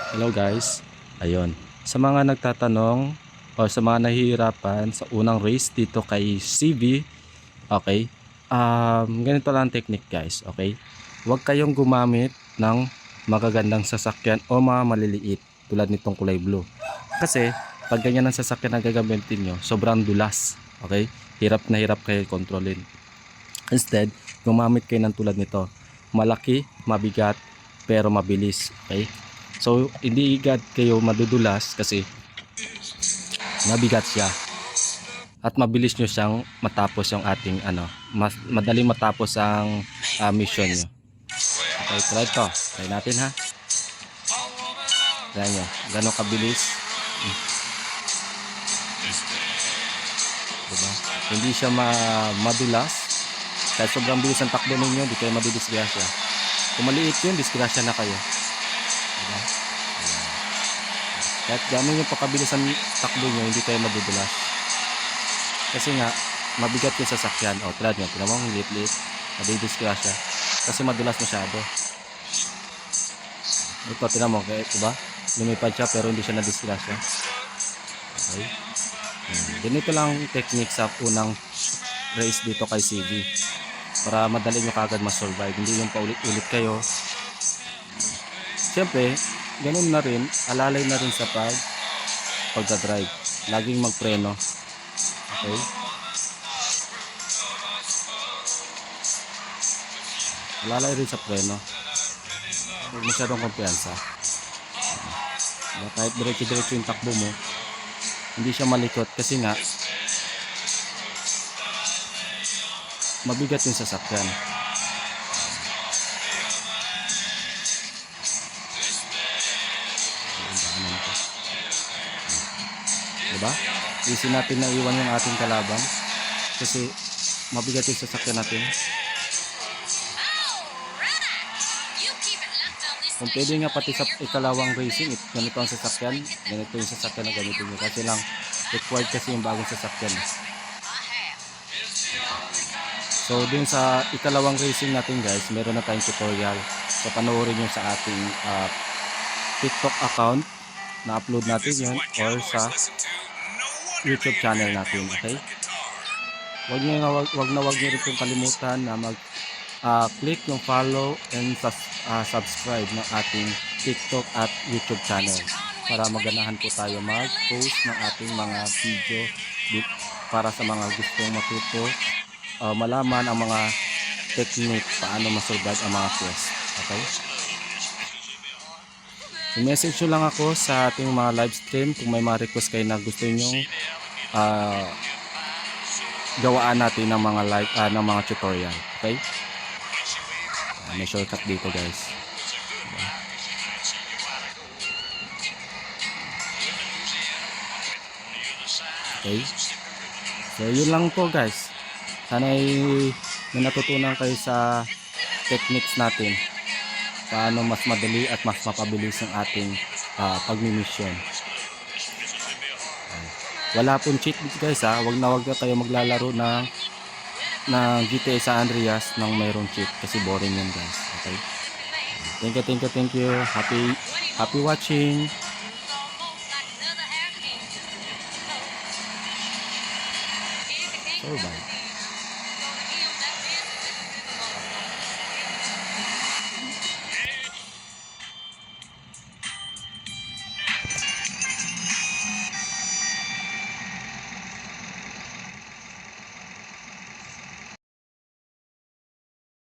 Hello guys, ayun. Sa mga nagtatanong o sa mga nahihirapan sa unang race dito kay CV, okay? Ganito lang ang technique guys, okay? Huwag kayong gumamit ng magagandang sasakyan o mga maliliit tulad nitong kulay blue. Kasi pag ganyan ang sasakyan na gagamitin nyo, sobrang dulas, okay? Hirap na hirap kayo kontrolin. Instead, gumamit kayo ng tulad nito. Malaki, mabigat, pero mabilis, okay? So, hindi agad kayo madudulas kasi mabigat siya. At mabilis nyo siyang matapos yung ating madaling matapos ang mission nyo. Okay, try ito. Try natin ha. Try nyo. Gano'ng kabilis. Diba? Hindi siya madulas. Kahit sobrang bilis ang takbo ninyo, hindi kayo madidisgrasya. Kung maliit yun, disgrasya na kayo. Diba? Kahit gano'n yung pakabilis ang takbo nyo, hindi kayo madudulas. Kasi nga, mabigat yung sasakyan. O, tulad nyo, tinan mo, liit-liit. Madidisgrasya. Kasi madulas masyado. Ito, tinan mo, diba? Lumipad siya pero hindi siya nadisgrasya. Okay. Ganito lang technique sa unang race dito kay CV. Para madali nyo kagad ma-survive. Hindi yung paulit-ulit kayo. Siyempre, ganun na rin, alalay na rin sa pagdadrive. Laging magpreno. Okay? Alalay rin sa preno. Huwag masyadong kumpiyansa. Kahit diretso-diretso yung takbo mo, hindi siya malikot kasi nga mabigat yung sasakyan. Diba? Easy natin na iwan yung ating kalaban kasi mabigat yung sasakyan natin. Kung pwede nga pati sa ikalawang racing, ganito ang sasakyan, ganito yung sasakyan na gamitin nyo. Kasi lang, required kasi yung bagong sasakyan. So, dun sa ikalawang racing natin guys, meron na tayong tutorial. So, panoorin nyo sa ating TikTok account, na-upload natin yun, or sa YouTube channel natin, okay? Wag nyo rin pong kalimutan na click yung follow and subscribe ng ating TikTok at YouTube channel para maganahan po tayo mag-post ng ating mga video para sa mga gustong matuto malaman ang mga technique paano masurvive ang mga quest. Okay? I-message nyo lang ako sa ating mga live stream kung may mga request kayo na gusto nyong gawaan natin ng mga ng mga tutorial. Okay? May shortcut dito guys. Okay. So yun lang po guys. Sana ay may natutunan kayo sa techniques natin. Paano mas madali at mas mapabilis ang ating pagmi-mission. Wala pong cheat guys ha. Wag na kayo maglalaro ng GTA San Andreas nang mayroong cheat kasi boring yun guys. Okay? Thank you. Happy watching. So bye.